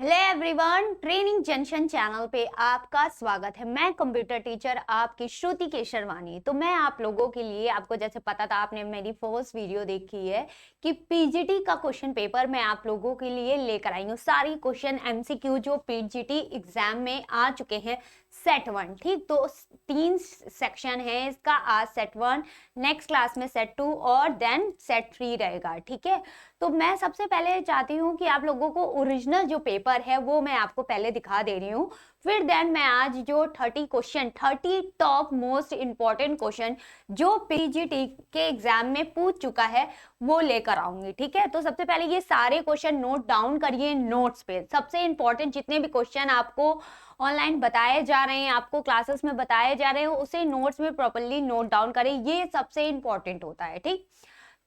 Hello everyone, training junction channel पे आपका स्वागत है। मैं कंप्यूटर टीचर आपकी श्रुति केशरवानी। तो मैं आप लोगों के लिए, आपको जैसे पता था, आपने मेरी फर्स्ट वीडियो देखी है कि पीजीटी का क्वेश्चन पेपर मैं आप लोगों के लिए लेकर आई हूँ। सारी क्वेश्चन एमसीक्यू जो पीजीटी एग्जाम में आ चुके हैं सेट 1, ठीक। तो 3 सेक्शन है इसका। आज सेट 1, नेक्स्ट क्लास में सेट 2 और देन सेट 3 रहेगा, ठीक है। तो मैं सबसे पहले चाहती हूँ कि आप लोगों को ओरिजिनल जो पेपर है वो मैं आपको पहले दिखा दे रही हूँ। फिर देन मैं आज जो 30 टॉप मोस्ट इंपॉर्टेंट क्वेश्चन जो पीजीटी के एग्जाम में पूछ चुका है वो लेकर आऊंगी, ठीक है। तो सबसे पहले ये सारे क्वेश्चन नोट डाउन करिए नोट्स पे। सबसे इंपॉर्टेंट जितने भी क्वेश्चन आपको ऑनलाइन बताए जा रहे हैं, आपको क्लासेस में बताए जा रहे हैं, उसे नोट्स में प्रॉपरली नोट डाउन करें। ये सबसे इंपॉर्टेंट होता है, ठीक।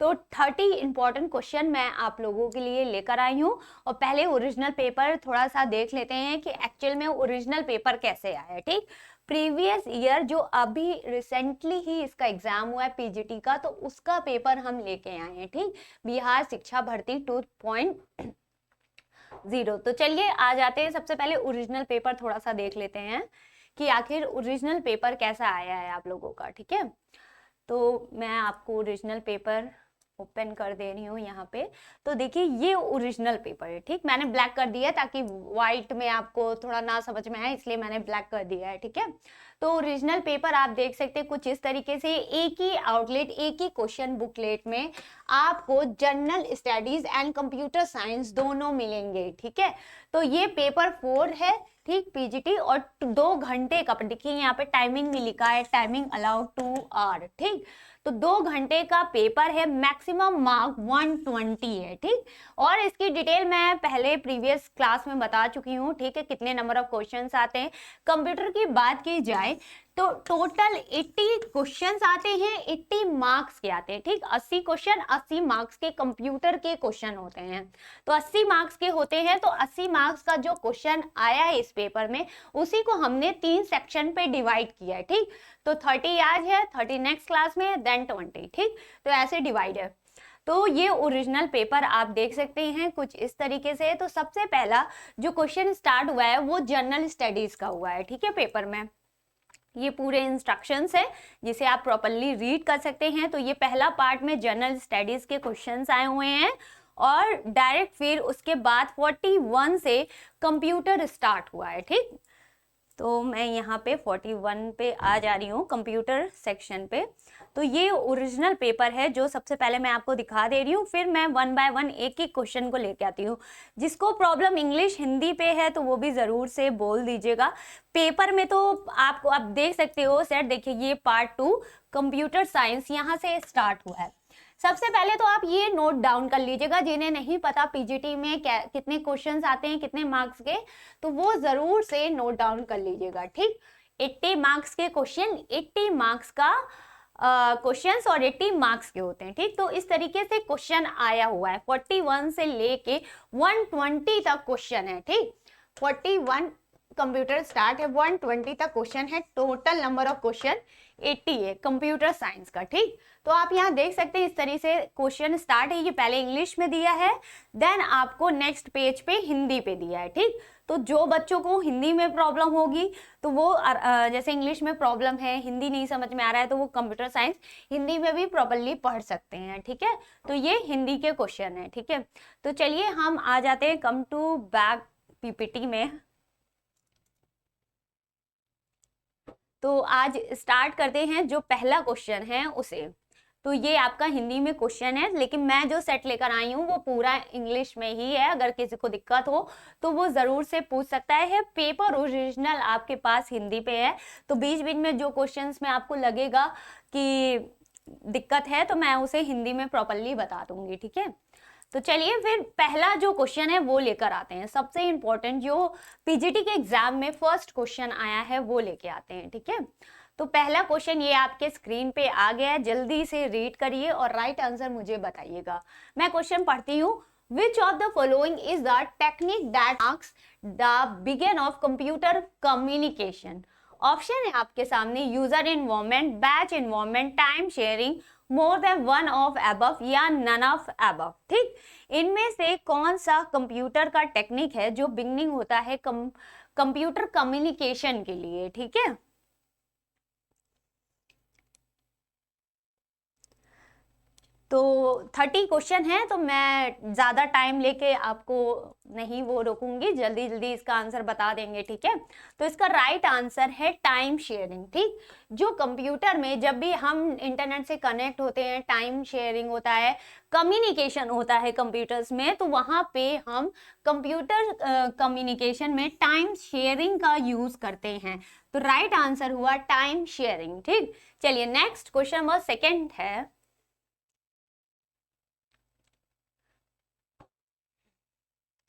तो 30 इंपॉर्टेंट क्वेश्चन मैं आप लोगों के लिए लेकर आई हूँ। और पहले ओरिजिनल पेपर थोड़ा सा देख लेते हैं कि एक्चुअल में ओरिजिनल पेपर कैसे आया है, ठीक। प्रीवियस ईयर जो अभी रिसेंटली ही इसका एग्जाम हुआ है पीजीटी का, तो उसका पेपर हम लेके आए हैं, ठीक। बिहार शिक्षा भर्ती 2.0। तो चलिए आ जाते हैं। सबसे पहले ओरिजिनल पेपर थोड़ा सा देख लेते हैं कि आखिर ओरिजिनल पेपर कैसा आया है आप लोगों का, ठीक है। तो मैं आपको ओरिजिनल पेपर ओपन कर दे रही हूँ यहाँ पे। तो देखिए ये ओरिजिनल पेपर है, ठीक। मैंने ब्लैक कर दिया है ताकि व्हाइट में आपको थोड़ा ना समझ में आए, इसलिए मैंने ब्लैक कर दिया है, ठीक है। तो ओरिजिनल पेपर आप देख सकते हैं कुछ इस तरीके से। एक ही आउटलेट, एक ही क्वेश्चन बुकलेट में आपको general studies and computer science दोनों मिलेंगे, ठीक है। तो ये पेपर 4 है, ठीक, पीजीटी। और 2 घंटे का, देखिए यहाँ पे टाइमिंग भी लिखा है, टाइमिंग अलाउड 2 आवर, ठीक। तो 2 घंटे का पेपर है, मैक्सिमम मार्क 120 है, ठीक। और इसकी डिटेल मैं पहले प्रीवियस क्लास में बता चुकी हूँ, ठीक है, कितने नंबर ऑफ क्वेश्चंस आते हैं। कंप्यूटर की बात की जाए तो टोटल 80 क्वेश्चंस आते हैं, 80 मार्क्स के आते हैं, ठीक। 80 क्वेश्चन 80 मार्क्स के कंप्यूटर के क्वेश्चन होते हैं। तो 80 मार्क्स के होते हैं। तो 80 मार्क्स का जो क्वेश्चन आया है इस पेपर में, उसी को हमने 3 सेक्शन पे डिवाइड किया है, ठीक। तो 30 आज है, 30 नेक्स्ट क्लास में, देन 20, ठीक। तो ऐसे डिवाइड है। तो ये ओरिजिनल पेपर आप देख सकते हैं कुछ इस तरीके से। तो सबसे पहला जो क्वेश्चन स्टार्ट हुआ है वो जनरल स्टडीज का हुआ है, ठीक है। पेपर में ये पूरे इंस्ट्रक्शंस है जिसे आप प्रॉपरली रीड कर सकते हैं। तो ये पहला पार्ट में जनरल स्टडीज के क्वेश्चंस आए हुए हैं और डायरेक्ट फिर उसके बाद 41 से कंप्यूटर स्टार्ट हुआ है, ठीक। तो मैं यहाँ पे 41 पे आ जा रही हूँ, कंप्यूटर सेक्शन पे। तो ये ओरिजिनल पेपर है जो सबसे पहले मैं आपको दिखा दे रही हूँ। फिर मैं 1 बाय 1 एक एक क्वेश्चन को लेके आती हूँ। जिसको प्रॉब्लम इंग्लिश हिंदी पे है तो वो भी जरूर से बोल दीजिएगा। पेपर में तो आपको आप देख सकते हो सेट। देखिए ये पार्ट 2 कंप्यूटर साइंस यहाँ से स्टार्ट हुआ है। सबसे पहले तो आप ये नोट डाउन कर लीजिएगा, जिन्हें नहीं पता पीजीटी में कितने क्वेश्चंस आते हैं, कितने मार्क्स के, तो वो जरूर से नोट डाउन कर लीजिएगा, ठीक। 80 मार्क्स के क्वेश्चन, 80 मार्क्स का क्वेश्चंस और 80 मार्क्स के होते हैं, ठीक। तो इस तरीके से क्वेश्चन आया हुआ है। 41 से लेके 120 तक क्वेश्चन है, ठीक। 41 कंप्यूटर स्टार्ट है, 120 तक क्वेश्चन है। टोटल नंबर ऑफ क्वेश्चन 80 है कंप्यूटर साइंस का, ठीक। तो आप यहाँ देख सकते हैं इस तरीके से क्वेश्चन स्टार्ट है। ये पहले इंग्लिश में दिया है, देन आपको नेक्स्ट पेज पे हिंदी पे दिया है, ठीक। तो जो बच्चों को हिंदी में प्रॉब्लम होगी तो वो जैसे इंग्लिश में प्रॉब्लम है, हिंदी नहीं समझ में आ रहा है, तो वो कंप्यूटर साइंस हिंदी में भी प्रॉपरली पढ़ सकते हैं, ठीक है। तो ये हिंदी के क्वेश्चन है, ठीक है। तो चलिए हम आ जाते हैं कम टू बैक पीपीटी में। तो आज स्टार्ट करते हैं जो पहला क्वेश्चन है उसे। तो ये आपका हिंदी में क्वेश्चन है, लेकिन मैं जो सेट लेकर आई हूँ वो पूरा इंग्लिश में ही है। अगर किसी को दिक्कत हो तो वो जरूर से पूछ सकता है। पेपर ओरिजिनल आपके पास हिंदी पे है, तो बीच बीच में जो क्वेश्चंस में आपको लगेगा कि दिक्कत है तो मैं उसे हिंदी में प्रॉपरली बता दूंगी, ठीक है। तो चलिए फिर पहला जो क्वेश्चन है वो लेकर आते हैं। सबसे इंपॉर्टेंट जो पीजीटी के एग्जाम में फर्स्ट क्वेश्चन आया है वो लेके आते हैं, ठीक है। तो पहला क्वेश्चन ये आपके स्क्रीन पे आ गया है, जल्दी से रीड करिए और राइट आंसर मुझे बताइएगा। मैं क्वेश्चन पढ़ती हूँ। Which of the following is the technique that marks the beginning of computer communication? Option है आपके सामने user involvement, batch involvement, time sharing more than one of above या नन ऑफ अबव। ठीक, इनमें से कौन सा कंप्यूटर का टेक्निक है जो बिगनिंग होता है कंप्यूटर कम्युनिकेशन के लिए। ठीक है, तो 30 क्वेश्चन है, तो मैं ज़्यादा टाइम लेके आपको नहीं वो रोकूंगी, जल्दी जल्दी इसका आंसर बता देंगे। ठीक है, तो इसका राइट आंसर है टाइम शेयरिंग। ठीक, जो कंप्यूटर में जब भी हम इंटरनेट से कनेक्ट होते हैं, टाइम शेयरिंग होता है, कम्युनिकेशन होता है कंप्यूटर्स में, तो वहाँ पे हम कंप्यूटर कम्युनिकेशन में टाइम शेयरिंग का यूज़ करते हैं। तो राइट आंसर हुआ टाइम शेयरिंग। ठीक, चलिए नेक्स्ट क्वेश्चन नंबर सेकेंड है,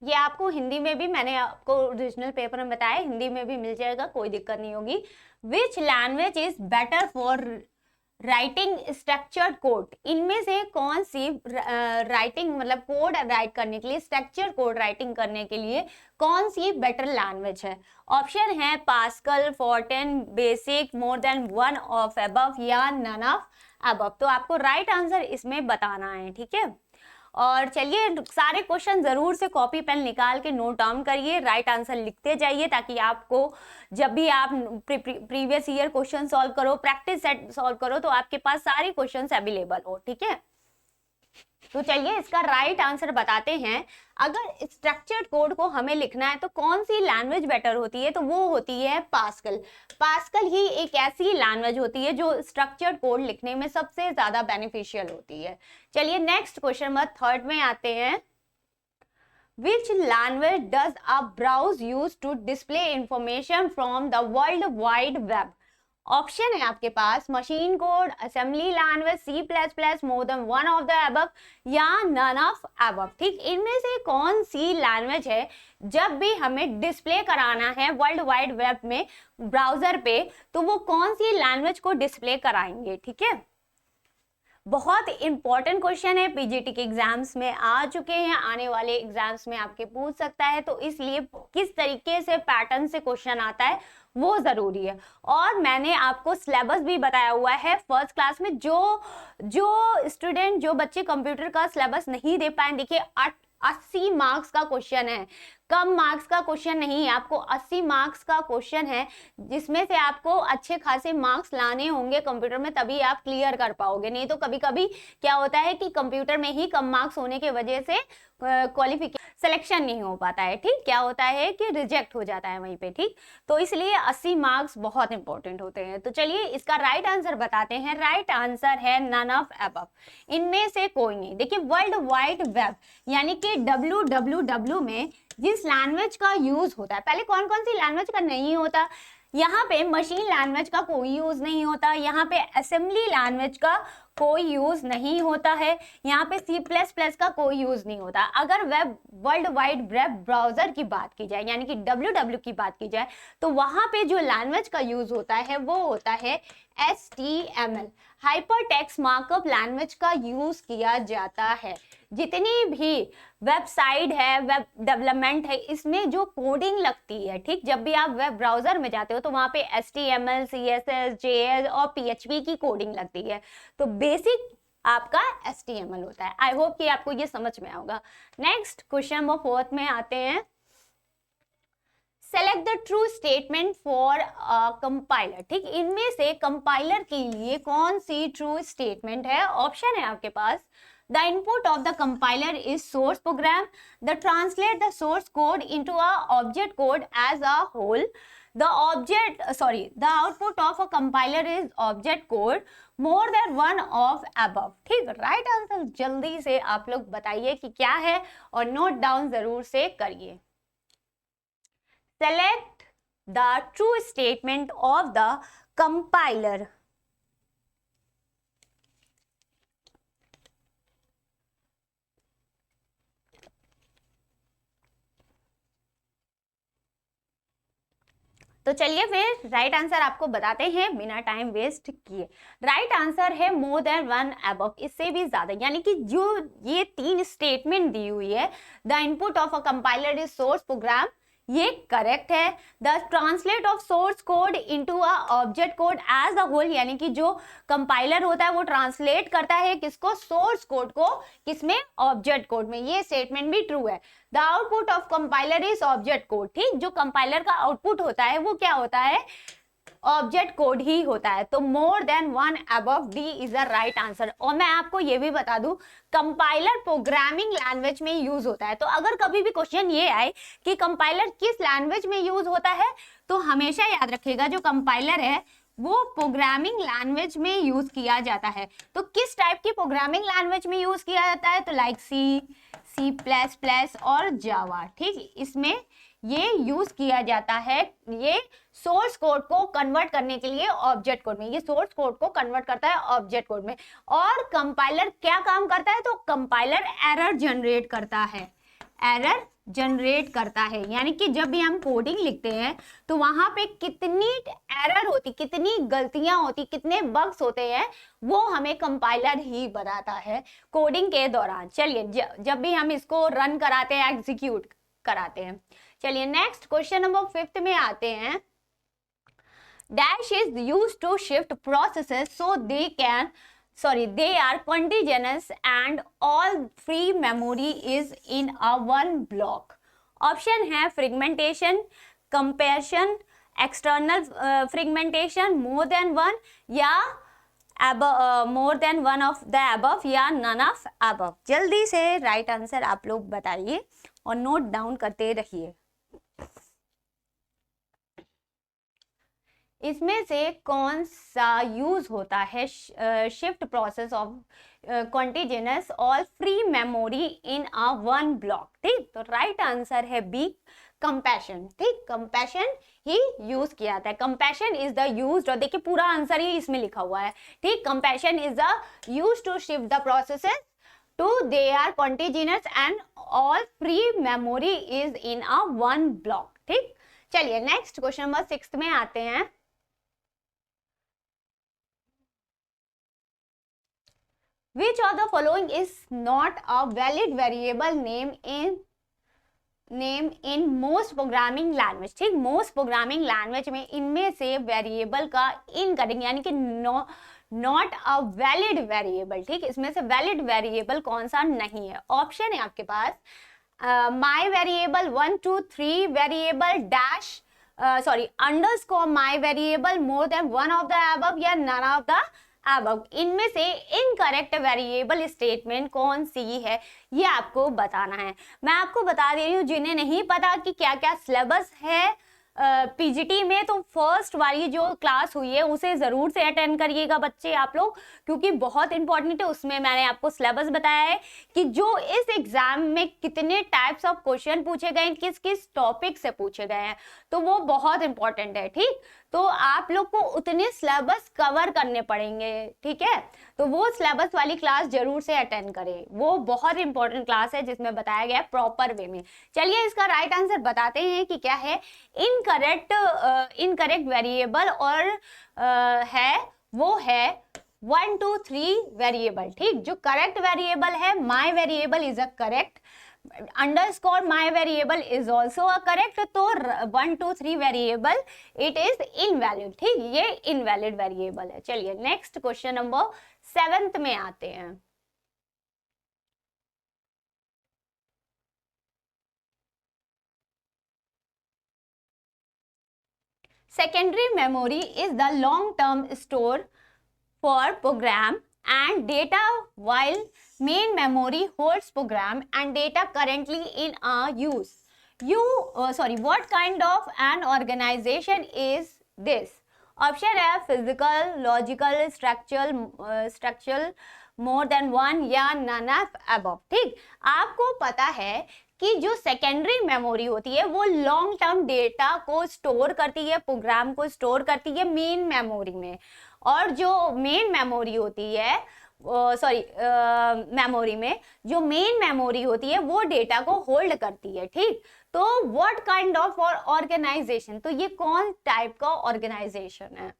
ये आपको हिंदी में भी, मैंने आपको ओरिजिनल पेपर में बताया, हिंदी में भी मिल जाएगा, कोई दिक्कत नहीं होगी। Which language is better for writing structured code, इनमें से कौन सी राइटिंग मतलब कोड राइट करने के लिए, स्ट्रक्चर्ड कोड राइटिंग करने के लिए कौन सी बेटर लैंग्वेज है। ऑप्शन है pascal, फोर्टेन, basic, more than one of above या नन ऑफ अबव। तो आपको राइट आंसर इसमें बताना है। ठीक है, और चलिए सारे क्वेश्चन जरूर से कॉपी पेन निकाल के नोट डाउन करिए, राइट आंसर लिखते जाइए, ताकि आपको जब भी आप प्रीवियस ईयर क्वेश्चन सॉल्व करो, प्रैक्टिस सेट सॉल्व करो, तो आपके पास सारे क्वेश्चंस अवेलेबल हो। ठीक है, तो चलिए इसका राइट आंसर बताते हैं। अगर स्ट्रक्चर्ड कोड को हमें लिखना है तो कौन सी लैंग्वेज बेटर होती है, तो वो होती है पास्कल। पास्कल ही एक ऐसी लैंग्वेज होती है जो स्ट्रक्चर्ड कोड लिखने में सबसे ज्यादा बेनिफिशियल होती है। चलिए नेक्स्ट क्वेश्चन नंबर थर्ड में आते हैं। Which language does a browser use to display information from the World Wide Web? Option है आपके पास machine code, assembly language, C++, more than one of the above या नन ऑफ अबव। ठीक, इनमें से कौन सी लैंग्वेज है जब भी हमें डिस्प्ले कराना है वर्ल्ड वाइड वेब में ब्राउजर पे, तो वो कौन सी लैंग्वेज को डिस्प्ले कराएंगे। ठीक है, बहुत इंपॉर्टेंट क्वेश्चन है, पीजीटी के एग्जाम्स में आ चुके हैं, आने वाले एग्जाम्स में आपके पूछ सकता है, तो इसलिए किस तरीके से पैटर्न से क्वेश्चन आता है वो जरूरी है। और मैंने आपको सिलेबस भी बताया हुआ है फर्स्ट क्लास में, जो स्टूडेंट, जो बच्चे कंप्यूटर का सिलेबस नहीं दे पाए, देखिए 80 मार्क्स का क्वेश्चन है, कम मार्क्स का क्वेश्चन नहीं है, आपको 80 मार्क्स का क्वेश्चन है, जिसमें से आपको अच्छे खासे मार्क्स लाने होंगे कंप्यूटर में, तभी आप क्लियर कर पाओगे। नहीं तो कभी कभी क्या होता है कि कंप्यूटर में ही कम मार्क्स होने की वजह से क्वालिफिकेशन सिलेक्शन नहीं हो पाता है। ठीक, क्या होता है कि रिजेक्ट हो जाता है वहीं पे। ठीक, तो इसलिए 80 मार्क्स बहुत इंपॉर्टेंट होते हैं। तो चलिए इसका राइट आंसर बताते हैं। राइट आंसर है नन ऑफ अबव, इनमें से कोई नहीं। देखिए वर्ल्ड वाइड वेब यानी कि WWW में जिस लैंग्वेज का यूज होता है, पहले कौन कौन सी लैंग्वेज का नहीं होता, यहाँ पे मशीन लैंग्वेज का कोई यूज नहीं होता, यहाँ पे असेंबली लैंग्वेज का कोई यूज नहीं होता है, यहाँ पे C++ का कोई यूज नहीं होता। अगर web world wide web browser की बात की जाए यानी कि WW की बात की जाए, तो वहां पे जो लैंग्वेज का यूज होता है वो होता है HTML, हाइपरटेक्स्ट मार्कअप लैंग्वेज का यूज किया जाता है। जितनी भी वेबसाइट है, वेब डेवलपमेंट है, इसमें जो कोडिंग लगती है, ठीक, जब भी आप वेब ब्राउजर में जाते हो तो वहां पे HTML, CSS, JS और PHP की कोडिंग लगती है। तो बेसिक आपका HTML होता है। आई होप कि आपको ये समझ में आएगा। नेक्स्ट क्वेश्चन नंबर 4 में आते हैं। Select the true statement for compiler. ठीक, इनमें से कंपाइलर के लिए कौन सी ट्रू स्टेटमेंट है। ऑप्शन है आपके पास, the input of the compiler is source program, the translate the source code into a object code as a whole, the output of a compiler is object code, more than one of above। ठीक, right answer जल्दी से आप लोग बताइए कि क्या है और नोट डाउन जरूर से करिए। Select the true statement of the compiler। तो चलिए फिर राइट आंसर आपको बताते हैं बिना टाइम वेस्ट किए। राइट आंसर है मोर देन वन अबव, इससे भी ज्यादा, यानी कि जो ये 3 स्टेटमेंट दी हुई है, the input of a compiler is source program, ये करेक्ट है। The translate of source code into a object code as a whole, यानी कि जो कंपाइलर होता है वो ट्रांसलेट करता है किसको, सोर्स कोड को, किसमें, ऑब्जेक्ट कोड में। ये स्टेटमेंट भी ट्रू है। The output of compiler is object code, ठीक, जो कंपाइलर का आउटपुट होता है वो क्या होता है, ऑब्जेक्ट कोड ही होता है। तो मोर than one above, D is the right answer. और मैं आपको ये भी बता दूं, कंपाइलर प्रोग्रामिंग लैंग्वेज में यूज होता है। तो अगर कभी भी क्वेश्चन ये आए कि कंपाइलर किस लैंग्वेज में यूज होता है, तो हमेशा याद रखिएगा जो कंपाइलर है वो प्रोग्रामिंग लैंग्वेज में यूज किया जाता है। तो किस टाइप की प्रोग्रामिंग लैंग्वेज में यूज किया जाता है, तो लाइक सी, C++ और जावा, ठीक, इसमें ये यूज किया जाता है। ये सोर्स कोड को कन्वर्ट करने के लिए ऑब्जेक्ट कोड में, ये सोर्स कोड को कन्वर्ट करता है ऑब्जेक्ट कोड में। और कंपाइलर क्या काम करता है, तो कंपाइलर एरर जनरेट करता है, एरर जनरेट करता है। यानी कि जब भी हम कोडिंग लिखते हैं तो वहां पे कितनी एरर होती, कितनी गलतियां होती, कितने बग्स होते हैं, वो हमें कंपाइलर ही बताता है कोडिंग के दौरान। चलिए जब भी हम इसको रन कराते हैं, एग्जीक्यूट कराते हैं। चलिए नेक्स्ट क्वेश्चन नंबर 5 में आते हैं। Dash is used to shift processes so they are contiguous and all free memory is in a one block. Option है fragmentation, compaction, external fragmentation, more than one, या more than one of the above, या none of above. जल्दी से right answer आप लोग बताइए और note down करते रहिए। इसमें से कौन सा यूज होता है shift process of contiguous all free memory in a one block, ठीक। तो राइट आंसर है बी, कंपैशन, ठीक, कंपैशन ही यूज किया जाता है। कंपैशन इज द यूज्ड, और देखिए पूरा आंसर ही इसमें लिखा हुआ है, ठीक। Compaction is the used to shift the processes to they are contiguous and all free memory is in a one block, ठीक। चलिए नेक्स्ट क्वेश्चन नंबर 6 में आते हैं। Which of the following is not a valid variable name in most programming language, ठीक। most programming language में इनमें से variable का इनकरेक्ट, यानी कि नॉट अ वैलिड वेरिएबल, ठीक। इसमें से वैलिड वेरिएबल कौन सा नहीं है। ऑप्शन है आपके पास my variable 1 2 3 variable dash underscore my variable more than one of the above, या नन ऑफ द अब इनमें से इनकरेक्ट वेरिएबल स्टेटमेंट कौन सी है, ये आपको बताना है। मैं आपको बता दे रही हूँ जिन्हें नहीं पता कि क्या क्या सिलेबस है पीजीटी में, तो फर्स्ट वाली जो क्लास हुई है उसे जरूर से अटेंड करिएगा बच्चे आप लोग, क्योंकि बहुत इंपॉर्टेंट है। उसमें मैंने आपको सिलेबस बताया है कि जो इस एग्जाम में कितने टाइप्स ऑफ क्वेश्चन पूछे गए, किस किस टॉपिक से पूछे गए हैं, तो वो बहुत इंपॉर्टेंट है, ठीक। तो आप लोग को उतने सिलेबस कवर करने पड़ेंगे, ठीक है। तो वो सिलेबस वाली क्लास जरूर से अटेंड करें, वो बहुत इंपॉर्टेंट क्लास है जिसमें बताया गया है प्रॉपर वे में। चलिए इसका राइट आंसर बताते हैं कि क्या है। इनकरेक्ट वेरिएबल और है वो है 1 2 3 वेरिएबल, ठीक। जो करेक्ट वेरिएबल है, my variable is a correct, underscore my variable is also a correct, तो 1 2 3 वेरिएबल इट इज इनवैलिड, ठीक, ये इनवैलिड वेरिएबल है। चलिए नेक्स्ट क्वेश्चन नंबर 7 में आते हैं। Secondary memory is the long term store for program and data, while main memory holds program and data currently in use. What kind of an organization is this? Option है physical, logical, structural, more than one, या none of above, ठीक। आपको पता है कि जो secondary memory होती है वो लॉन्ग टर्म डेटा को स्टोर करती है, प्रोग्राम को स्टोर करती है मेन मेमोरी में, और जो मेन मेमोरी होती है मेमोरी में जो मेन मेमोरी होती है वो डेटा को होल्ड करती है, ठीक। तो व्हाट काइंड ऑफ ऑर्गेनाइजेशन, तो ये कौन टाइप का ऑर्गेनाइजेशन है।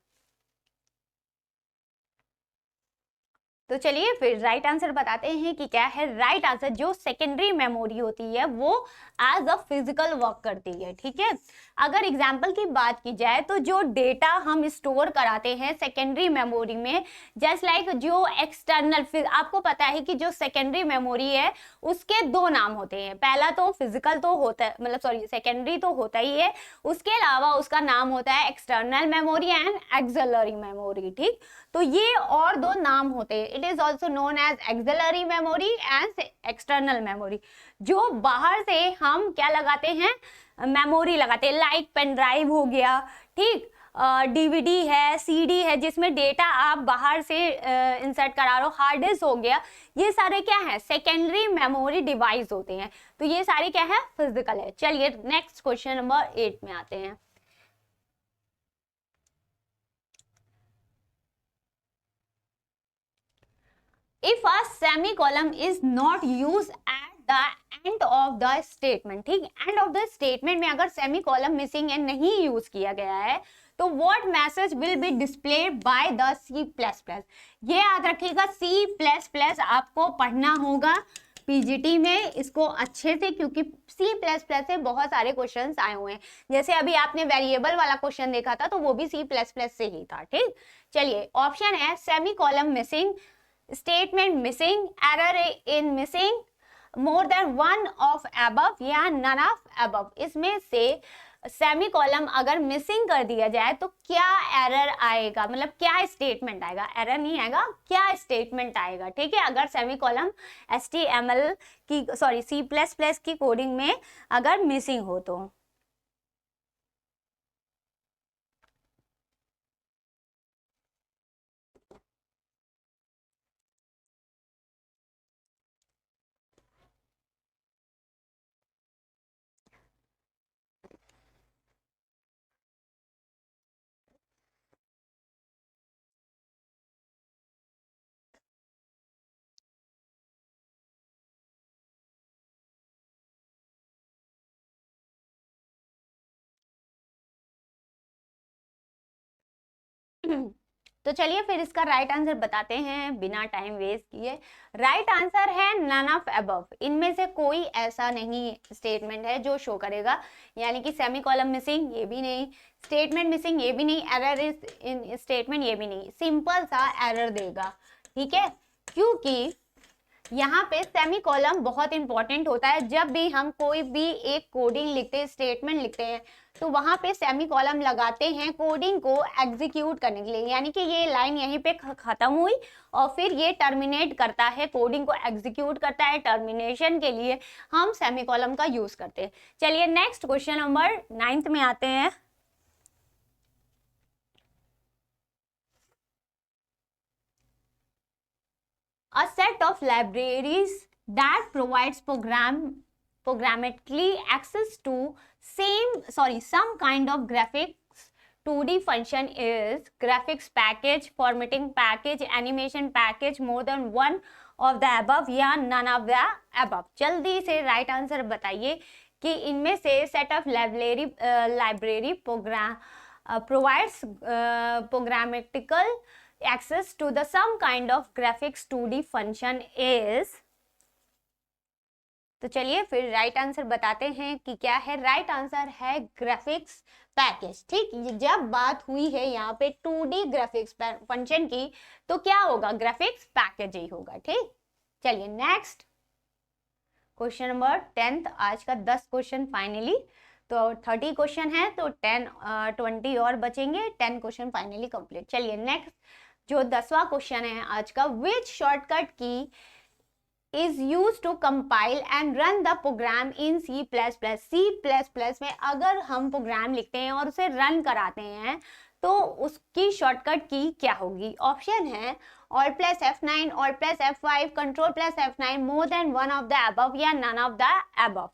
तो चलिए फिर राइट आंसर बताते हैं कि क्या है राइट आंसर। जो सेकेंडरी मेमोरी होती है वो एज अ फिजिकल वर्क करती है, ठीक है। अगर एग्जांपल की बात की जाए तो जो डेटा हम स्टोर कराते हैं सेकेंडरी मेमोरी में, जस्ट लाइक जो एक्सटर्नल, आपको पता है कि जो सेकेंडरी मेमोरी है उसके दो नाम होते हैं। पहला तो फिजिकल तो होता है, मतलब सॉरी सेकेंडरी तो होता ही है, उसके अलावा उसका नाम होता है external memory and auxiliary memory, ठीक। तो ये और दो नाम होते हैं। It is also known as auxiliary memory and external memory. जो बाहर से हम क्या लगाते हैं, मेमोरी लगाते हैं, लाइक पेन ड्राइव हो गया, ठीक, डीवीडी है, सीडी है, जिसमें डेटा आप बाहर से इंसर्ट करा रहे हो, हार्ड डिस्क हो गया, ये सारे क्या है सेकेंडरी मेमोरी डिवाइस होते हैं। तो ये सारे क्या है फिजिकल है। चलिए नेक्स्ट क्वेश्चन नंबर 8 में आते हैं। If a semicolon is not used at the end of the statement, ठीक, end of the statement में अगर semicolon missing है, नहीं यूज किया गया है, तो what message will be displayed by the C++। ये याद रखिएगा, C++ आपको पढ़ना होगा पीजीटी में इसको अच्छे से, क्योंकि C++ से बहुत सारे क्वेश्चंस आए हुए हैं। जैसे अभी आपने वेरिएबल वाला क्वेश्चन देखा था तो वो भी C++ से ही था, ठीक। चलिए ऑप्शन है semicolon missing, statement missing, error in missing, more than one of above या नन ऑफ अबव। इसमें से सेमीकोलन अगर मिसिंग कर दिया जाए तो क्या एरर आएगा, मतलब क्या स्टेटमेंट आएगा, एरर नहीं आएगा, क्या स्टेटमेंट आएगा, ठीक है। अगर सेमीकोलन HTML की सॉरी C++ की कोडिंग में अगर मिसिंग हो तो। तो चलिए फिर इसका राइट आंसर बताते हैं बिना टाइम वेस्ट किए। राइट आंसर है नन ऑफ अबव। इनमें से कोई ऐसा नहीं स्टेटमेंट है जो शो करेगा, यानी कि सेमीकोलन मिसिंग ये भी नहीं, स्टेटमेंट मिसिंग ये भी नहीं, एरर इज इन स्टेटमेंट ये भी नहीं, सिंपल सा एरर देगा, ठीक है। क्योंकि यहाँ पे सेमीकोलन बहुत इंपॉर्टेंट होता है। जब भी हम कोई भी एक कोडिंग लिखते हैं, स्टेटमेंट लिखते हैं, तो वहां पे सेमीकोलन लगाते हैं कोडिंग को एग्जीक्यूट करने के लिए, यानी कि ये लाइन यहीं पे खत्म हुई और फिर ये टर्मिनेट करता है, कोडिंग को एग्जीक्यूट करता है। टर्मिनेशन के लिए हम सेमीकोलन का यूज करते हैं। चलिए नेक्स्ट क्वेश्चन नंबर 9 में आते हैं। A set of libraries that provides programmatically access to some kind of graphics 2D function is graphics package, formatting package, animation package, more than one of the above या none of the above। जल्दी से right answer बताइए कि इनमें से set of library provides programmatical access to the some kind of graphics 2D function is। तो चलिए फिर राइट आंसर बताते हैं कि क्या है। राइट आंसर है ग्राफिक्स पैकेज, ठीक। जब बात हुई है यहाँ पे 2D ग्राफिक्स फंक्शन की तो क्या होगा, ग्राफिक्स पैकेज ही होगा, ठीक। चलिए नेक्स्ट क्वेश्चन नंबर 10, आज का 10 क्वेश्चन फाइनली। तो 30 क्वेश्चन है तो 20 और बचेंगे, 10 क्वेश्चन फाइनली कंप्लीट। चलिए नेक्स्ट जो 10वां क्वेश्चन है आज का, विच शॉर्टकट की is used to compile and run the program in C++। C++ में अगर हम प्रोग्राम लिखते हैं और उसे रन कराते हैं तो उसकी शॉर्टकट की क्या होगी। ऑप्शन है Alt+F9, Alt+F5, Ctrl+F9, more than one of the above या नन ऑफ द अबव।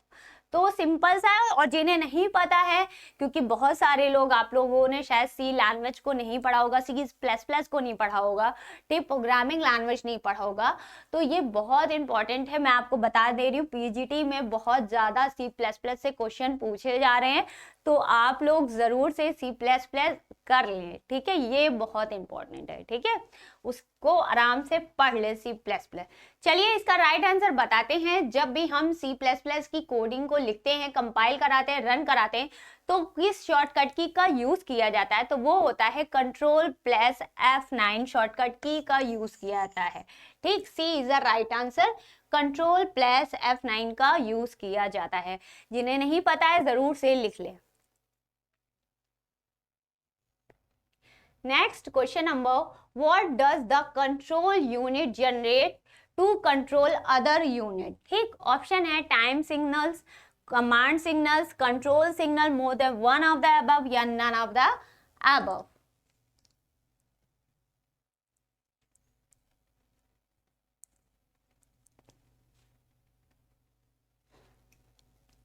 तो सिंपल सा है, और जिन्हें नहीं पता है, क्योंकि बहुत सारे लोग, आप लोगों ने शायद सी लैंग्वेज को नहीं पढ़ा होगा, सी प्लस प्लस को नहीं पढ़ा होगा, ठीक, प्रोग्रामिंग लैंग्वेज नहीं पढ़ा होगा, तो ये बहुत इंपॉर्टेंट है। मैं आपको बता दे रही हूँ, पीजीटी में बहुत ज़्यादा सी प्लस प्लस से क्वेश्चन पूछे जा रहे हैं, तो आप लोग ज़रूर से सी प्लस प्लस कर लें, ठीक है, ये बहुत इंपॉर्टेंट है, ठीक है, उसको आराम से पढ़ ले सी प्लस प्लस। चलिए इसका राइट आंसर बताते हैं। जब भी हम सी प्लस प्लस की कोडिंग को लिखते हैं, कंपाइल कराते हैं, रन कराते हैं, तो किस शॉर्टकट की का यूज किया जाता है, तो वो होता है कंट्रोल प्लस F9 शॉर्टकट की का यूज किया जाता है, ठीक, C is the right answer, control plus F9 का यूज किया जाता है। जिन्हें नहीं पता है जरूर से लिख ले। Next question number, what does the control unit generate to control other unit, ठीक, ऑप्शन है time signals, command signals, control signal, more than one of the above या नन ऑफ द अबव।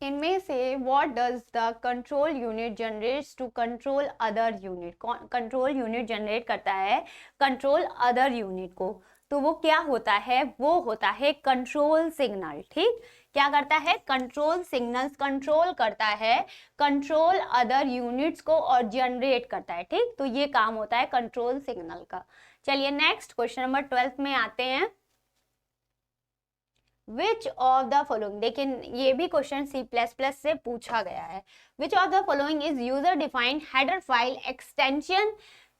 इनमें से what does the control unit generates to control other unit, control unit generate करता है control other unit को, तो वो क्या होता है, वो होता है कंट्रोल सिग्नल, ठीक, क्या करता है, कंट्रोल सिग्नल्स कंट्रोल करता है कंट्रोल अदर यूनिट्स को और जनरेट करता है, ठीक, तो ये काम होता है कंट्रोल सिग्नल का। चलिए नेक्स्ट क्वेश्चन नंबर 12 में आते हैं। विच ऑफ द फॉलोइंग, देखिए ये भी क्वेश्चन सी प्लस प्लस से पूछा गया है, which of the following is user defined header file extension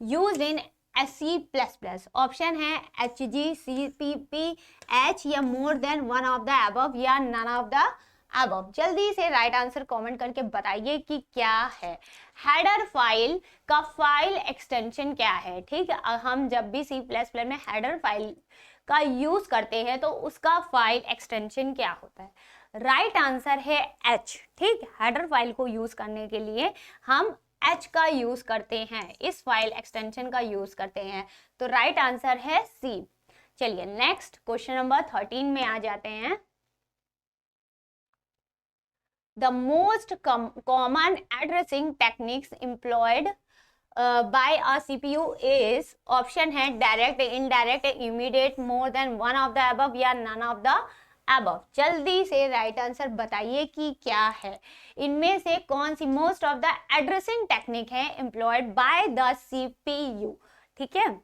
used in C plus plus, option है HGCPP, या more than one of the above या नन ऑफ द अबव। जल्दी से राइट आंसर कमेंट करके बताइए कि क्या है हेडर फाइल का फाइल एक्सटेंशन क्या है, ठीक, हम जब भी सी प्लस प्लस में हेडर फाइल का यूज करते हैं तो उसका फाइल एक्सटेंशन क्या होता है, राइट आंसर है H, ठीक, हेडर फाइल को यूज करने के लिए हम H का यूज करते हैं, इस फाइल एक्सटेंशन का यूज करते हैं, तो राइट आंसर है C। चलिए नेक्स्ट क्वेश्चन नंबर 13 में आ जाते हैं। The most common addressing techniques employed by a CPU is, option है direct, indirect, immediate, more than one of the above या नन ऑफ द अबव। जल्दी से राइट आंसर बताइए कि क्या है, इनमें से कौन सी most of the addressing technique है एम्प्लॉयड बाय द CPU, ठीक है,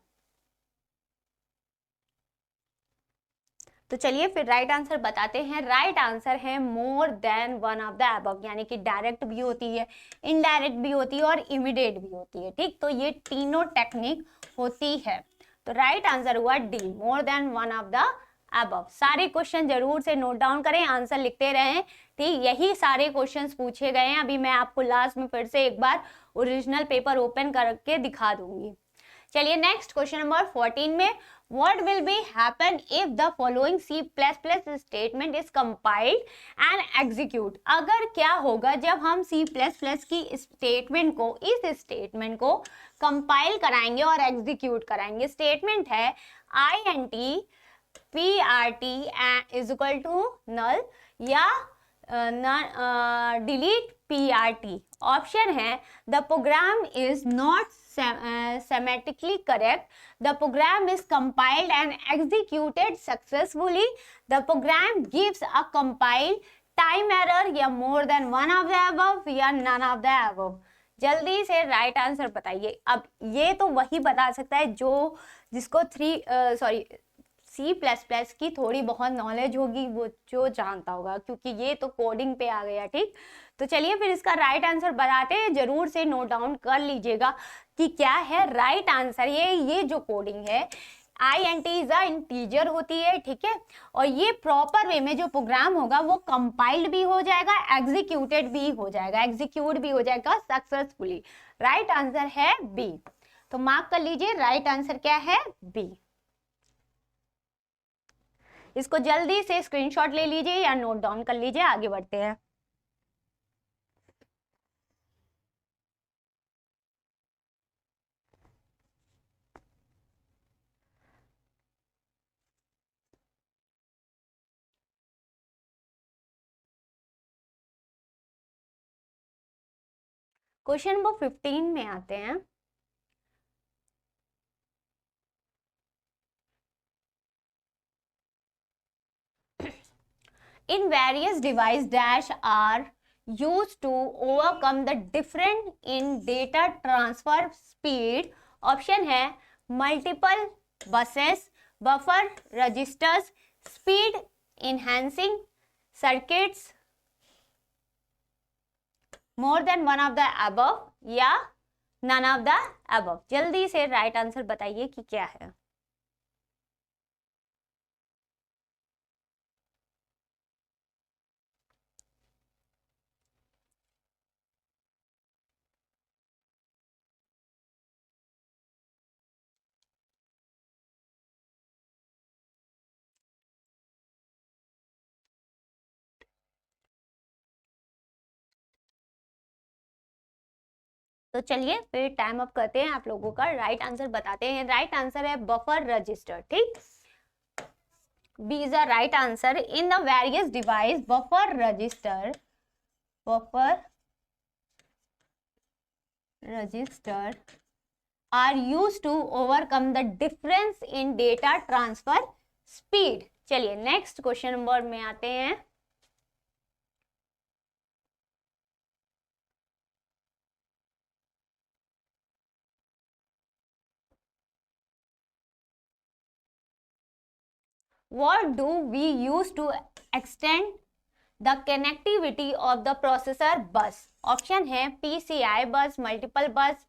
तो चलिए फिर राइट आंसर बताते हैं। राइट आंसर है मोर than one of the above, यानी कि डायरेक्ट भी होती है, इनडायरेक्ट भी होती है और इमीडिएट भी होती है, ठीक, तो ये तीनों टेक्निक होती है, तो राइट आंसर हुआ D, more than one of the above. सारे क्वेश्चन जरूर से नोट डाउन करें, आंसर लिखते रहें, ठीक, यही सारे क्वेश्चंस पूछे गए हैं। अभी मैं आपको लास्ट में फिर से एक बार ओरिजिनल पेपर ओपन करके दिखा दूंगी। चलिए नेक्स्ट क्वेश्चन नंबर 14 में, what will be happen if the following C++ statement is compiled and execute, अगर क्या होगा जब हम C++ की स्टेटमेंट को, इस स्टेटमेंट को कंपाइल कराएंगे और एग्जीक्यूट कराएंगे। स्टेटमेंट है int prt is equal to null या डिलीट prt, ऑप्शन है the program is not semantically correct, the program is compiled and executed successfully, the program gives a compile time error या more than one of the above या none of the above। जल्दी से right answer बताइए। अब ये तो वही बता सकता है जो जिसको सी प्लस प्लस की थोड़ी बहुत नॉलेज होगी, वो जो जानता होगा, क्योंकि ये तो कोडिंग पे आ गया, ठीक, तो चलिए फिर इसका राइट आंसर बताते हैं, जरूर से नोट डाउन कर लीजिएगा कि क्या है राइट आंसर। ये जो कोडिंग है int इज अ इंटीजर होती है, ठीक है, और ये प्रॉपर वे में जो प्रोग्राम होगा वो कंपाइल्ड भी हो जाएगा, एग्जीक्यूटेड भी हो जाएगा, एग्जीक्यूट भी हो जाएगा सक्सेसफुली। राइट आंसर है बी, तो मार्क कर लीजिए, राइट आंसर क्या है, बी। इसको जल्दी से स्क्रीनशॉट ले लीजिए या नोट डाउन कर लीजिए, आगे बढ़ते हैं। क्वेश्चन नंबर 15 में आते हैं। In various device dash are used to overcome the difference in data transfer speed. ऑप्शन है multiple buses, buffer registers, speed enhancing circuits, more than one of the above या none of the above। जल्दी से right answer बताइए कि क्या है। तो चलिए फिर टाइम अप करते हैं, आप लोगों का राइट आंसर बताते हैं। राइट आंसर है बफर रजिस्टर। ठीक, B is the right answer. In the various device buffer register are used to overcome the difference in data transfer speed. चलिए नेक्स्ट क्वेश्चन नंबर में आते हैं। What do we use to extend the connectivity of the processor bus? Option है PCI बस, multiple बस,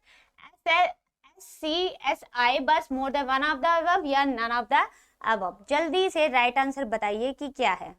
SCSI बस, मोर than one of the above या none of the above. जल्दी से राइट आंसर बताइए कि क्या है।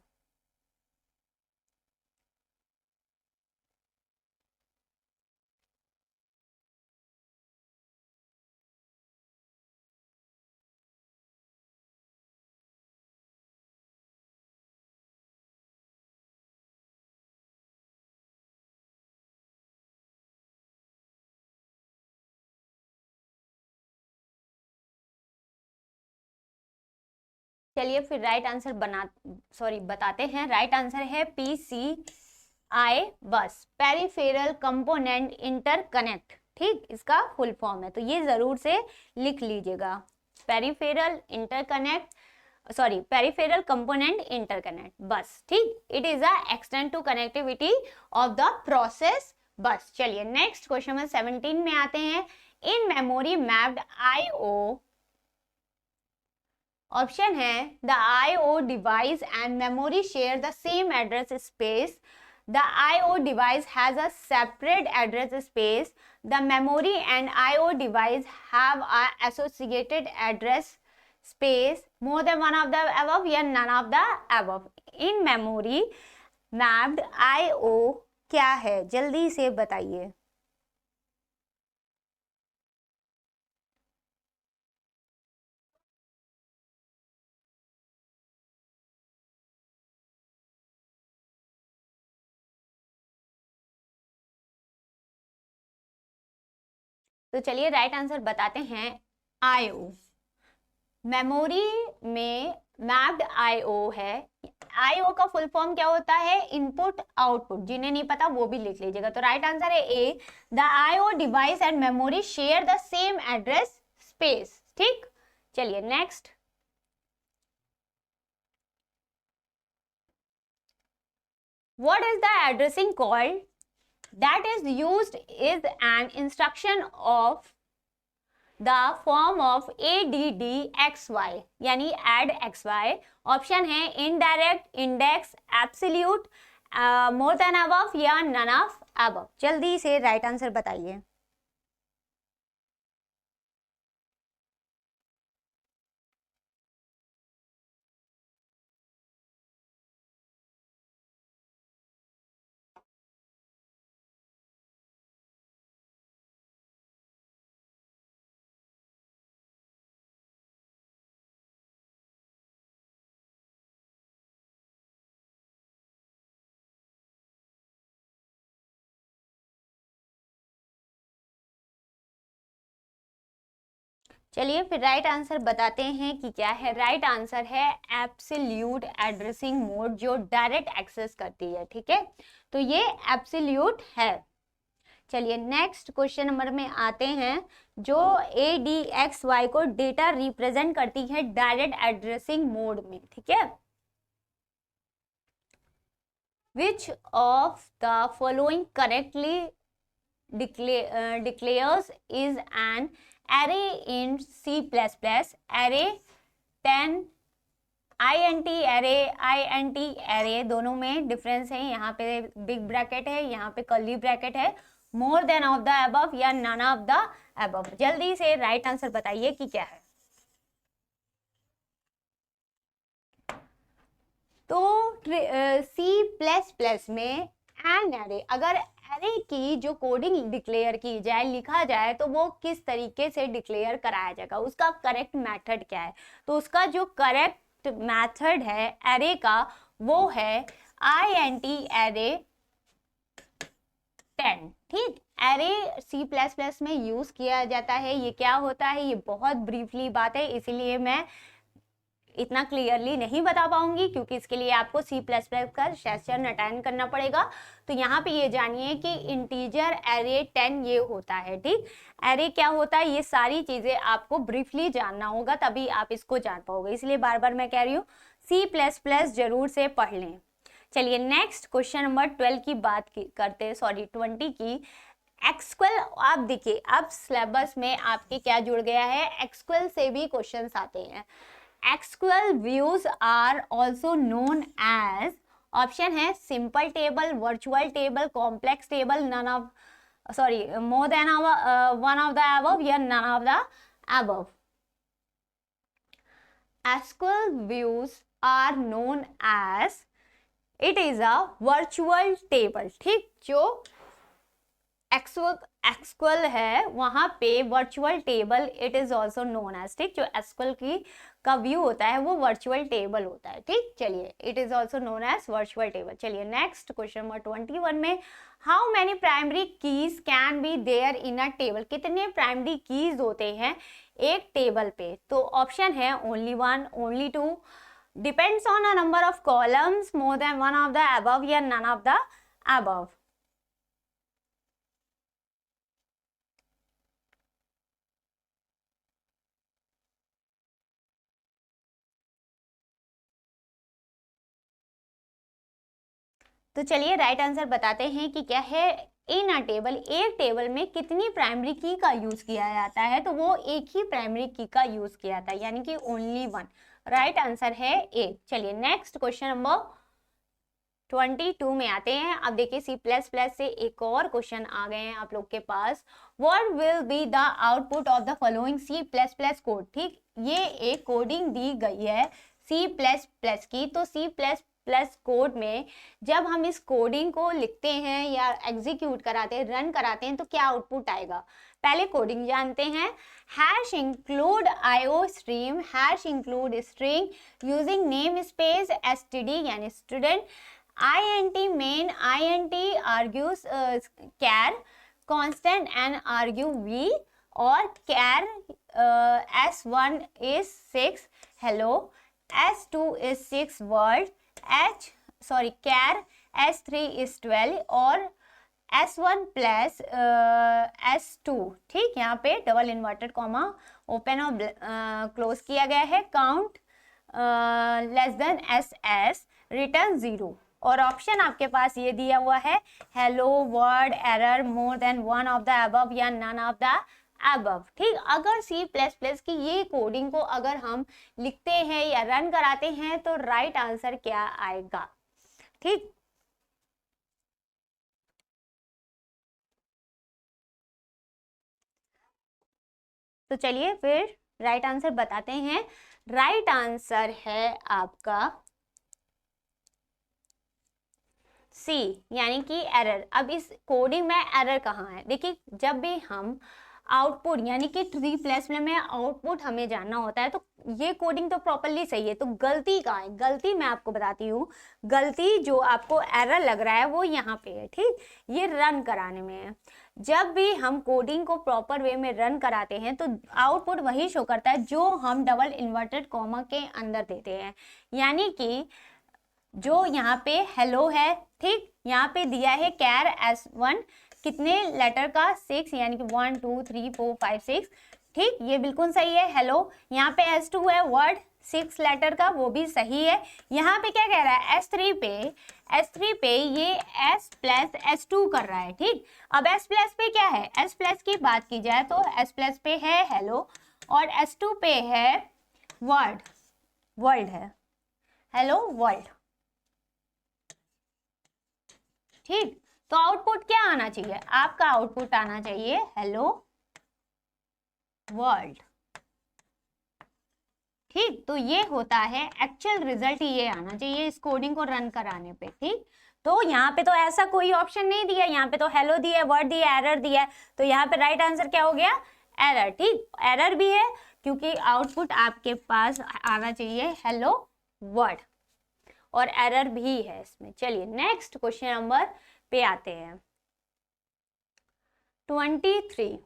चलिए फिर राइट आंसर बताते हैं। राइट आंसर है PCI बस, पेरिफेरल कंपोनेंट इंटरकनेक्ट। ठीक, इसका फुल फॉर्म है, तो ये जरूर से लिख लीजिएगा। Peripheral component interconnect bus. ठीक, it is a extend to connectivity of the process bus. चलिए नेक्स्ट क्वेश्चन नंबर 17 में आते हैं। In memory mapped IO, option है the IO device and memory share the same address space, the IO device has a separate address space, the memory and IO device have a associated address space, more than one of the above या none of the above. In memory mapped IO क्या है, जल्दी से बताइए। तो चलिए right answer बताते हैं। IO मेमोरी में मैप्ड IO है। IO का फुल फॉर्म क्या होता है, इनपुट आउटपुट। जिन्हें नहीं पता वो भी लिख लीजिएगा। तो राइट आंसर है A, the IO device and memory share the same address space. ठीक, चलिए next. What is the addressing called that is used is an instruction of the form of ADDXY यानी add XY। ऑप्शन है indirect, index, absolute, मोर than above या none of above. जल्दी से right answer बताइए। चलिए फिर राइट आंसर बताते हैं कि क्या है। राइट आंसर है एब्सोल्यूट एड्रेसिंग मोड, जो डायरेक्ट एक्सेस करती है। ठीक है, तो ये एब्सोल्यूट है। चलिए नेक्स्ट क्वेश्चन नंबर में आते हैं, जो ADXY को डेटा रिप्रेजेंट करती है डायरेक्ट एड्रेसिंग मोड में, ठीक है। Which of the following correctly declares is an array in C++, array 10 int array दोनों में डिफरेंस है। यहाँ पे बिग ब्रैकेट है, यहाँ पे कर्ली ब्रैकेट है। More than of the above या नन ऑफ द अबव। जल्दी से राइट आंसर बताइए कि क्या है। तो C++ में एन एरे, अगर एरे की जो कोडिंग डिक्लेयर की जाए, लिखा जाए, तो वो किस तरीके से डिक्लेयर कराया जाएगा, उसका करेक्ट मेथड क्या है। तो उसका जो करेक्ट मेथड है एरे का वो है int array 10, ठीक। एरे C++ में यूज किया जाता है। ये क्या होता है, ये बहुत ब्रीफली बात है, इसीलिए मैं इतना क्लियरली नहीं बता पाऊंगी, क्योंकि इसके लिए आपको C++ का सेशन अटेंड करना पड़ेगा। तो यहाँ पे ये जानिए कि इंटीजर एरे 10 ये होता है, ठीक। एरे क्या होता है, ये सारी चीजें आपको ब्रीफली जानना होगा, तभी आप इसको जान पाओगे। इसलिए बार बार मैं कह रही हूँ C++ जरूर से पढ़ लें। चलिए नेक्स्ट क्वेश्चन नंबर 12 की बात करते हैं, सॉरी 20 की। एक्सक्यूएल, आप देखिए अब सिलेबस में आपके क्या जुड़ गया है, एक्सक्यूएल से भी क्वेश्चंस आते हैं। SQL views are also known as, option है simple table, virtual table, complex table, none of, sorry more than one of the above या none of the above. SQL views are known as, it is a virtual table, ठीक। जो SQL है वहां पे virtual table it is also known as, ठीक। जो SQL की का व्यू होता है वो वर्चुअल टेबल होता है, ठीक। चलिए it is also known as virtual table. चलिए नेक्स्ट क्वेश्चन नंबर 21 में, how many primary keys can be there in a table, कितने प्राइमरी कीज होते हैं एक टेबल पे। तो ऑप्शन है only 1, only 2, depends on a number of columns, more than one of the above या none of the above. तो चलिए राइट आंसर बताते हैं कि क्या है। इन अ टेबल, एक टेबल में कितनी प्राइमरी की का यूज किया जाता है, तो वो एक ही प्राइमरी की का यूज किया जाता है, यानी कि ओनली 1। राइट आंसर है ए। चलिए नेक्स्ट क्वेश्चन नंबर 22 में आते हैं। अब देखिए C++ से एक और क्वेश्चन आ गए हैं आप लोग के पास। What will be the output of the following C++ code, ठीक। ये एक कोडिंग दी गई है C++ की। तो C++ कोड में जब हम इस कोडिंग को लिखते हैं या एग्जीक्यूट कराते हैं, रन कराते हैं, तो क्या आउटपुट आएगा। पहले कोडिंग जानते हैं। Hash include IO stream, hash include string using name space std यानी student, int main, int argues char constant and argue v, और char s1 is 6 hello, s2 is 6 world, char s3 is 12 और s1 plus s2, ठीक। यहाँ पे double inverted comma open और close किया गया है। Count less than ss, return 0। और ऑप्शन आपके पास ये दिया हुआ है hello, word, error, more than one of the above या नन ऑफ द अबव, ठीक। अगर C++ की ये कोडिंग को अगर हम लिखते हैं या रन कराते हैं तो राइट आंसर क्या आएगा, ठीक। तो चलिए फिर राइट आंसर बताते हैं। राइट आंसर है आपका C, यानी कि एरर। अब इस कोडिंग में एरर कहाँ है, देखिए जब भी हम आउटपुट यानी कि C++ में आउटपुट हमें जानना होता है, तो ये कोडिंग तो प्रॉपरली सही है, तो गलती कहाँ है। गलती मैं आपको बताती हूँ, गलती जो आपको एरर लग रहा है वो यहाँ पे है, ठीक। ये रन कराने में है। जब भी हम कोडिंग को प्रॉपर वे में रन कराते हैं तो आउटपुट वही शो करता है जो हम डबल इन्वर्टेड कॉमा के अंदर देते हैं, यानी कि जो यहाँ पे हेलो है, ठीक। यहाँ पे दिया है char s1, कितने लेटर का? 6, यानी कि 1 2 3 4 5 6। ठीक, ये बिल्कुल सही है। हेलो, यहाँ पे S2 है वर्ड 6 लेटर का, वो भी सही है। यहाँ पे क्या कह रहा है? S3 पे ये S प्लस S2 कर रहा है। ठीक, अब S प्लस पे क्या है? S प्लस की बात की जाए तो S प्लस पे है हेलो, और S2 पे है वर्ल्ड है, हेलो वर्ल्ड। ठीक, तो आउटपुट क्या आना चाहिए? आपका आउटपुट आना चाहिए हेलो वर्ल्ड। ठीक, तो ये होता है एक्चुअल रिजल्ट, ये आना चाहिए इस कोडिंग को रन कराने पे। ठीक, तो यहाँ पे तो ऐसा कोई ऑप्शन नहीं दिया, यहाँ पे तो हेलो दिया है, वर्ड दिया है, एरर दिया है, तो यहाँ पे राइट आंसर क्या हो गया? एरर। ठीक, एरर भी है क्योंकि आउटपुट आपके पास आना चाहिए हेलो वर्ड, और एरर भी है इसमें। चलिए नेक्स्ट क्वेश्चन नंबर पे आते हैं। 23,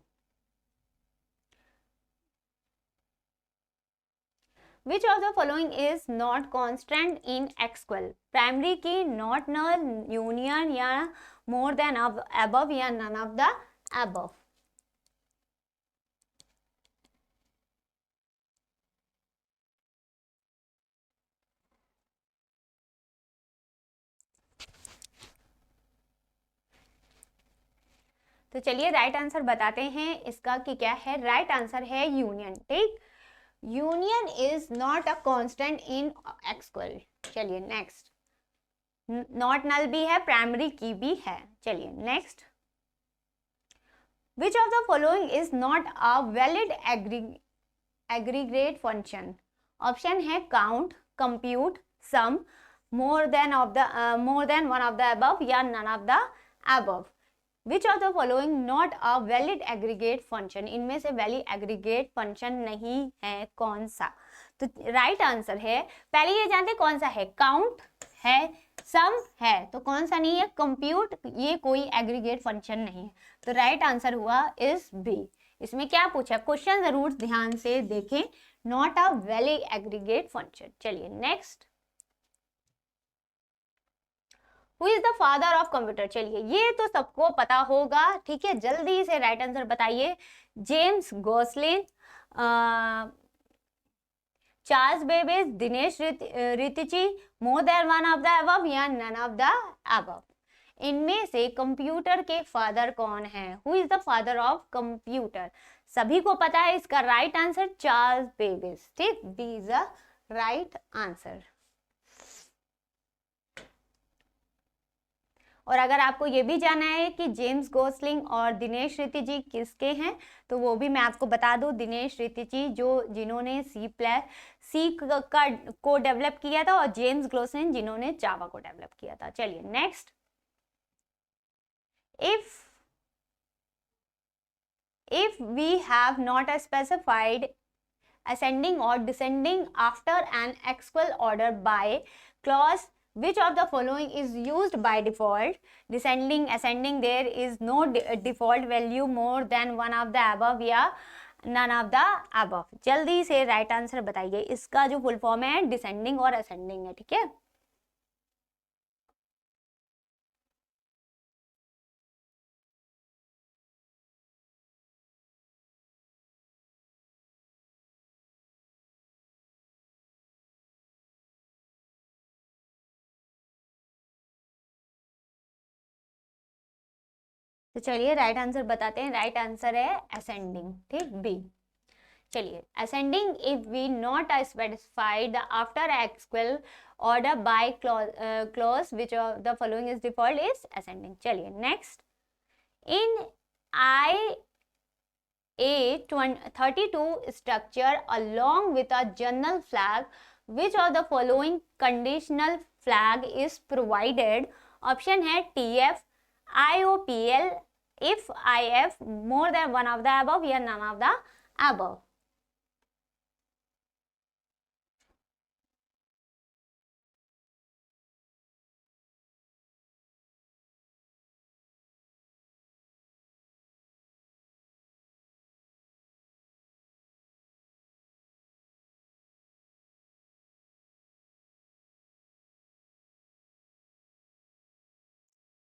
Which of the following is not constant in SQL? Primary की, नॉट, नल, यूनियन, या मोर देन above, या none of the above? तो चलिए राइट आंसर बताते हैं इसका कि क्या है। राइट आंसर है यूनियन। ठीक, union is not a constant in SQL। चलिए नेक्स्ट, नॉट, नल भी है, प्राइमरी की भी है। चलिए next, which of the following is not a valid aggregate function? Option है count, compute, sum, more than one of the above, या none of the above. Which of the following not a valid aggregate function? इनमें से valid aggregate function नहीं है, कौन सा? तो right answer है, पहले ये जानते कौन सा है। काउंट है, सम है, तो कौन सा नहीं है? कंप्यूट, ये कोई एग्रीगेट फंक्शन नहीं है। तो राइट आंसर हुआ इज बी। इसमें क्या पूछा? क्वेश्चन जरूर ध्यान से देखें, not a valid aggregate function. चलिए next, who is the father of computer? चलिए ये तो सबको पता होगा। ठीक है, जल्दी से राइट आंसर बताइए। James Gosling, Charles Babbage, Dennis Ritchie, more than one of the above, या नन ऑफ द अबव? इनमें से कंप्यूटर के फादर कौन है? Who is the father of computer? सभी को पता है इसका राइट आंसर चार्ल्स बेबेज। ठीक, B is the right answer. और अगर आपको ये भी जानना है कि जेम्स गोसलिंग और दिनेश रितिची किसके हैं, तो वो भी मैं आपको बता दूं। दिनेश रितिची जिन्होंने सी को डेवलप किया था, और जेम्स गोसलिंग जिन्होंने जावा को डेवलप किया था। चलिए next, if we have not specified ascending or descending after an SQL order by clause, which of the following is used by default? Descending, ascending, there is no default value more than one of the above, या none of the above? जल्दी से right answer बताइए। इसका जो full form है descending और ascending है। ठीक है, तो चलिए राइट आंसर बताते हैं। राइट आंसर है असेंडिंग। ठीक, बी। चलिए, ascending if we not specified after SQL order by clause which of the following is default is ascending. चलिए next, in IA32 structure along with a general flag, which of the following conditional flag is provided? Option है TF, IOPL, if IF, more than one of the above, या none of the above?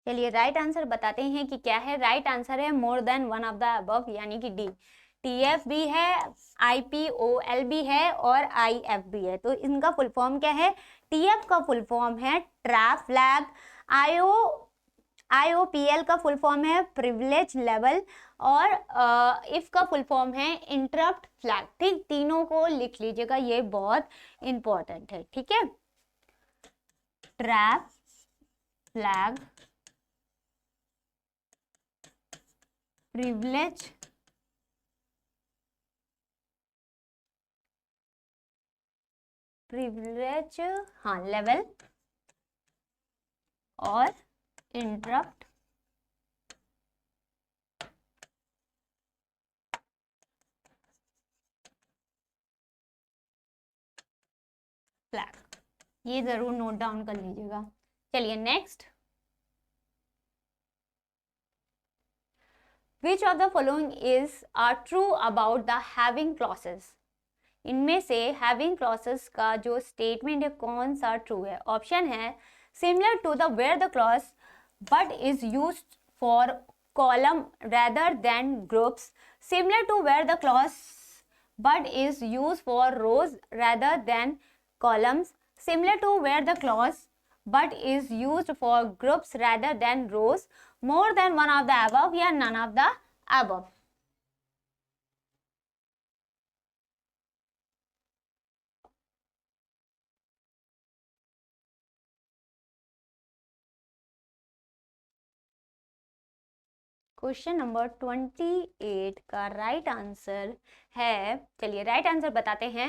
चलिए right answer बताते हैं कि क्या है। Right answer है मोर than one of the above, यानी कि डी। TF भी है, IPOL भी है और IF भी है। तो इनका फुल फॉर्म क्या है? TF का फुल फॉर्म है ट्रैप फ्लैग, IOPL का फुल फॉर्म है प्रिविलेज लेवल, और इफ का फुल फॉर्म है इंटरप्ट फ्लैग। ठीक, तीनों को लिख लीजिएगा, ये बहुत इंपॉर्टेंट है। ठीक है, ट्रैप फ्लैग, प्रिविलेज हाँ लेवल, और इंटरप्ट फ्लैग, ये जरूर नोट डाउन कर लीजिएगा। चलिए next, which of the following is are true about the having clauses? इनमें से हैविंग क्लॉसेस का जो स्टेटमेंट है कौन सा ट्रू है? ऑप्शन है similar to the where the clause but is used for column rather than groups, similar to where the clause but is used for rows rather than columns, similar to where the clause but is used for groups rather than rows, more than one of the above या none of the above। Question number 28 का right answer है, चलिए right answer बताते हैं।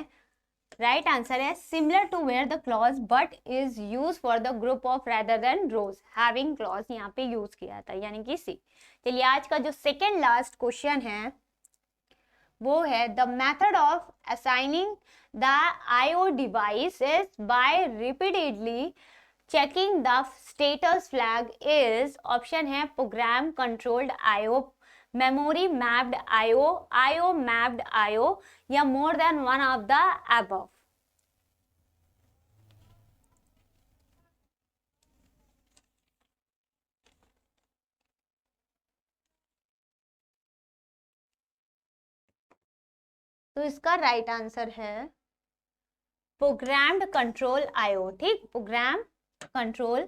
Right answer है similar to where the clause but is use for the group of rather than rows. Having clause यहाँ पे use किया था, यानी कि सी। चलिए आज का जो सेकेंड लास्ट क्वेश्चन है वो है the method of assigning the IO devices by repeatedly checking the status flag is, option है program controlled IO, memory mapped IO, IO mapped IO या more than one of the above. तो इसका right answer है programmed control IO। ठीक, program control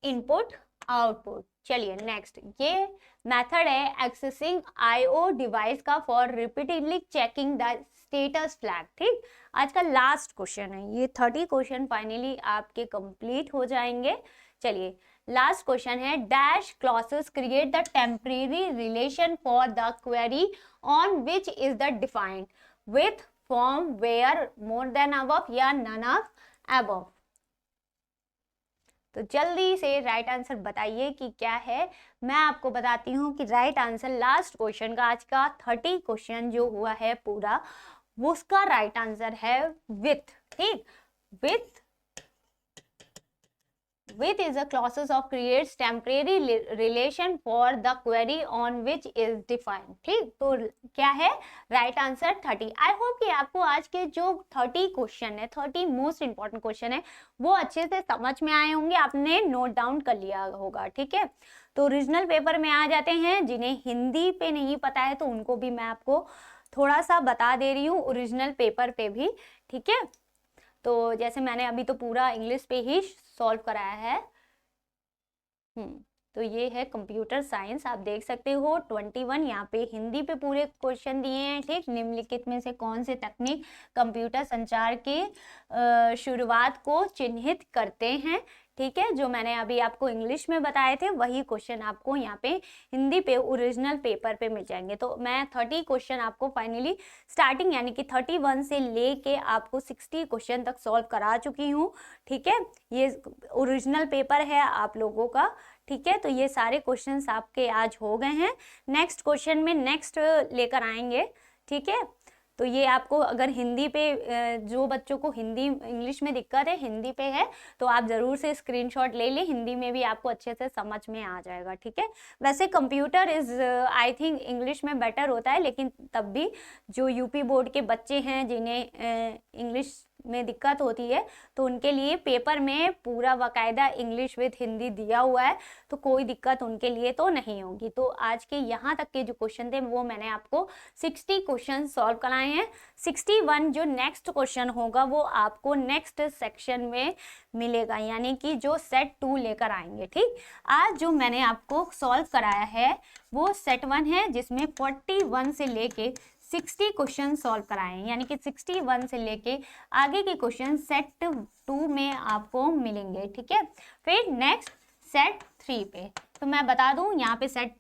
input output. चलिए next, ये method है accessing IO device का for repeatedly checking the status flag. ठीक, आज का लास्ट क्वेश्चन है, ये 30 क्वेश्चन फाइनली आपके कंप्लीट हो जाएंगे। चलिए लास्ट क्वेश्चन है dash clauses create the temporary relation for the query on which is the defined with form where more than above या नन ऑफ अबव। तो जल्दी से राइट आंसर बताइए कि क्या है। मैं आपको बताती हूँ कि राइट आंसर लास्ट क्वेश्चन का, आज का 30 क्वेश्चन जो हुआ है पूरा, उसका राइट आंसर है विथ। ठीक, with is a clauses of creates temporary relation for the query on which is defined। ठीक, तो क्या है राइट आंसर 30। आई होप कि आपको आज के जो 30 क्वेश्चन है, 30 मोस्ट इंपॉर्टेंट क्वेश्चन है, वो अच्छे से समझ में आए होंगे, आपने नोट डाउन कर लिया होगा। ठीक है, तो ओरिजिनल पेपर में आ जाते हैं। जिन्हें हिंदी पे नहीं पता है तो उनको भी मैं आपको थोड़ा सा बता दे रही हूँ ओरिजिनल पेपर पे भी। ठीक है, तो जैसे मैंने अभी तो पूरा इंग्लिश पे ही सॉल्व कराया है। तो ये है कंप्यूटर साइंस, आप देख सकते हो 21 यहाँ पे हिंदी पे पूरे क्वेश्चन दिए हैं। ठीक, निम्नलिखित में से कौन से तकनीक कंप्यूटर संचार की शुरुआत को चिन्हित करते हैं? ठीक है, जो मैंने अभी आपको इंग्लिश में बताए थे वही क्वेश्चन आपको यहाँ पे हिंदी पे ओरिजिनल पेपर पे मिल जाएंगे। तो मैं 30 क्वेश्चन आपको फाइनली स्टार्टिंग यानी कि 31 से लेके आपको 60 क्वेश्चन तक सॉल्व करा चुकी हूँ। ठीक है, ये ओरिजिनल पेपर है आप लोगों का। ठीक है, तो ये सारे क्वेश्चंस आपके आज हो गए हैं। नेक्स्ट क्वेश्चन में नेक्स्ट लेकर आएंगे। ठीक है, तो ये आपको अगर हिंदी पे जो बच्चों को हिंदी इंग्लिश में दिक्कत है, हिंदी पे है, तो आप ज़रूर से स्क्रीनशॉट ले लें, हिंदी में भी आपको अच्छे से समझ में आ जाएगा। ठीक है, वैसे computer is I think English में बेटर होता है, लेकिन तब भी जो यूपी बोर्ड के बच्चे हैं जिन्हें इंग्लिश में दिक्कत होती है तो उनके लिए पेपर में पूरा बाकायदा इंग्लिश विद हिंदी दिया हुआ है, तो कोई दिक्कत उनके लिए तो नहीं होगी। तो आज के यहाँ तक के जो क्वेश्चन थे वो मैंने आपको 60 क्वेश्चन सॉल्व कराए हैं। 61 जो नेक्स्ट क्वेश्चन होगा वो आपको नेक्स्ट सेक्शन में मिलेगा, यानी कि जो सेट 2 लेकर आएंगे। ठीक, आज जो मैंने आपको सॉल्व कराया है वो सेट 1 है, जिसमें 41 से लेके 60 क्वेश्चन सॉल्व कराए हैं, यानी कि 61 से लेके आगे के क्वेश्चन सेट 2 में आपको मिलेंगे। ठीक है, फिर नेक्स्ट सेट 3 पे तो मैं बता दूं, यहाँ पे सेट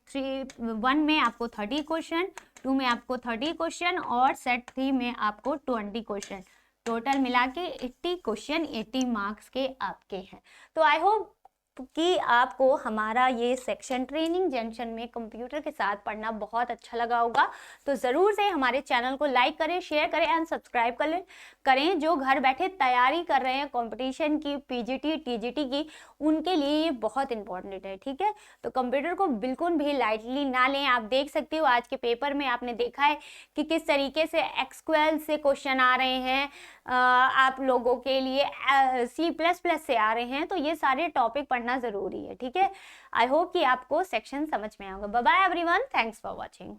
1 में आपको 30 क्वेश्चन, 2 में आपको 30 क्वेश्चन और सेट 3 में आपको 20 क्वेश्चन, टोटल मिला के 80 क्वेश्चन 80 मार्क्स के आपके हैं। तो आई होप कि आपको हमारा ये सेक्शन ट्रेनिंग जंक्शन में कंप्यूटर के साथ पढ़ना बहुत अच्छा लगा होगा। तो ज़रूर से हमारे चैनल को लाइक करें, शेयर करें एंड सब्सक्राइब करें। जो घर बैठे तैयारी कर रहे हैं कंपटीशन की, पीजीटी टीजीटी की, उनके लिए ये बहुत इंपॉर्टेंट है। ठीक है, तो कंप्यूटर को बिल्कुल भी लाइटली ना लें। आप देख सकते हो आज के पेपर में आपने देखा है कि किस तरीके से एक्सक्यूएल से क्वेश्चन आ रहे हैं, आप लोगों के लिए C++ से आ रहे हैं। तो ये सारे टॉपिक पढ़ना ज़रूरी है। ठीक है, आई होप कि आपको सेक्शन समझ में आएगा। Bye bye everyone, thanks for watching.